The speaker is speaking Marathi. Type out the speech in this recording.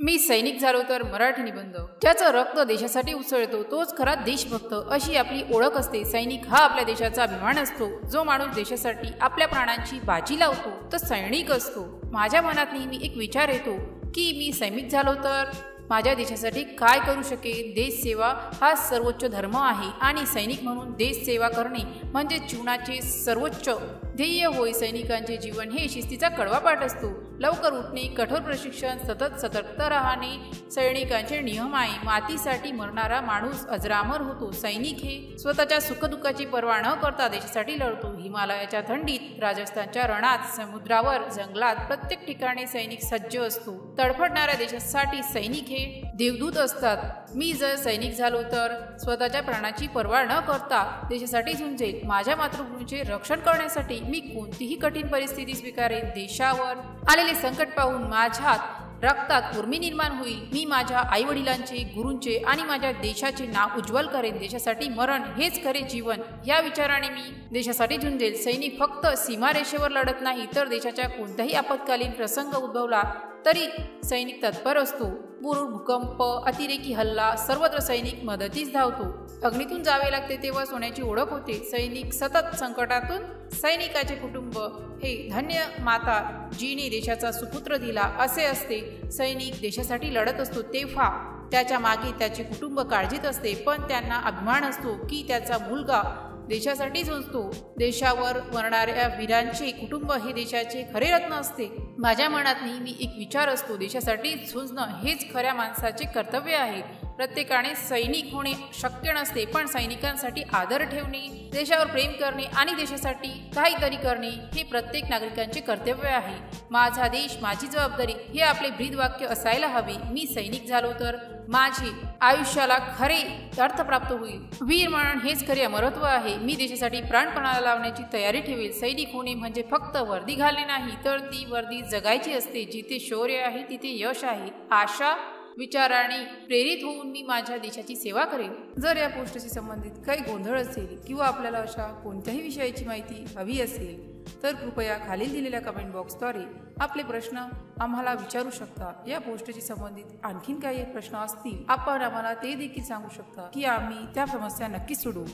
मी सैनिक झालो तर मराठी निबंध। ज्याचं रक्त देशासाठी उसळतो तोच खरा देशभक्त अशी आपली ओळख असते। सैनिक हा आपल्या देशाचा अभिमान असतो। जो माणूस देशासाठी आपल्या प्राणांची बाजी लावतो तो सैनिक असतो। माझ्या मनात नेहमी एक विचार येतो की मी सैनिक झालो तर माझ्या देशासाठी काय करू शकेन। देश सेवा हा सर्वोच्च धर्म आहे आणि सैनिक म्हणून देश सेवा करणे म्हणजे जीवनाचे सर्वोच्च ध्येय होय। सैनिकांचे जीवन हे शिस्तीचा कडवा पाठ असतो। लवकर उठणे, कठोर प्रशिक्षण, सतत सतर्कता राहणे सैनिकांचे नियम आहे। मातीसाठी मरणारा माणूस अजरामर होतो। सैनिक हे स्वतःच्या सुखदुःखाची पर्वा न करता देशासाठी लढतो। हिमालयाच्या थंडीत, राजस्थानच्या रणात, समुद्रावर, जंगलात प्रत्येक ठिकाणी सैनिक सज्ज असतो। तडफडणाऱ्या देशासाठी सैनिक हे देवदूत असतात। मी जर सैनिक झालो तर स्वतःच्या प्राणाची पर्वा न करता देशासाठी झुंजेल। माझ्या मातृभूमीचे रक्षण करण्यासाठी मी कोणतीही कठीण परिस्थिती स्वीकारेन। देशावर आलेले संकट पाहून माझ्यात रक्तात उर्मी निर्माण होईल। मी माझ्या आई वडिलांचे, गुरूंचे आणि माझ्या देशाचे नाव उज्ज्वल करेन। देशासाठी मरण हेच खरे जीवन या विचाराने मी देशासाठी झुंजेल। सैनिक फक्त सीमारेषेवर लढत नाही तर देशाच्या कोणत्याही आपत्कालीन प्रसंग उद्भवला तरी सैनिक तत्पर असतो। पूर, भूकंप, अतिरेकी हल्ला सर्वत्र सैनिक मदतीस धावतो। अग्नीतून जावे लागते तेव्हा सोन्याची ओळख होते। सैनिक सतत संकटातून सैनिकाचे कुटुंब हे धन्य माता जिने देशाचा सुपुत्र दिला असे असते। सैनिक देशासाठी लढत असतो तेव्हा त्याच्या मागे त्याचे कुटुंब काळजीत असते, पण त्यांना अभिमान असतो की त्याचा मुलगा देशासाठी झुंजतो। देशावर मरणाऱ्या वीरांचे कुटुंब हे देशाचे खरे रत्न असते। माझ्या मनात नेहमी एक विचार असतो, देशासाठी झुंजणं हेच खऱ्या माणसाचे कर्तव्य आहे। प्रत्येकाने सैनिक होणे शक्य नसते, पण सैनिकांसाठी आदर ठेवणे, देशावर प्रेम करणे आणि देशासाठी काहीतरी करणे हे प्रत्येक नागरिकांचे कर्तव्य आहे। माझा देश माझी जबाबदारी हे आपले ब्रीदवाक्य असायला हवे। मी सैनिक झालो तर माझे आयुष्याला खरे अर्थ प्राप्त होईल। वीर मरण हेच खरे अमरत्व आहे। मी देशासाठी प्राणपणाला लावण्याची तयारी ठेवेल। सैनिक होणे म्हणजे फक्त वर्दी घालणे नाही तर ती वर्दी जगायची असते। जिथे शौर्य आहे तिथे यश आहे। अशा विचाराने प्रेरित होऊन मी माझ्या देशाची सेवा करेन। जर या पोस्टशी संबंधित काही गोंधळ असेल किंवा आपल्याला अशा कोणत्याही विषयाची माहिती हवी असेल तर कृपया खालील दिलेल्या कमेंट बॉक्सद्वारे आपले प्रश्न आम्हाला विचारू शकता। या पोस्टशी संबंधित आणखीन काही प्रश्न असतील आपण आम्हाला ते देखील सांगू शकता की आम्ही त्या समस्या नक्कीच सोडवू।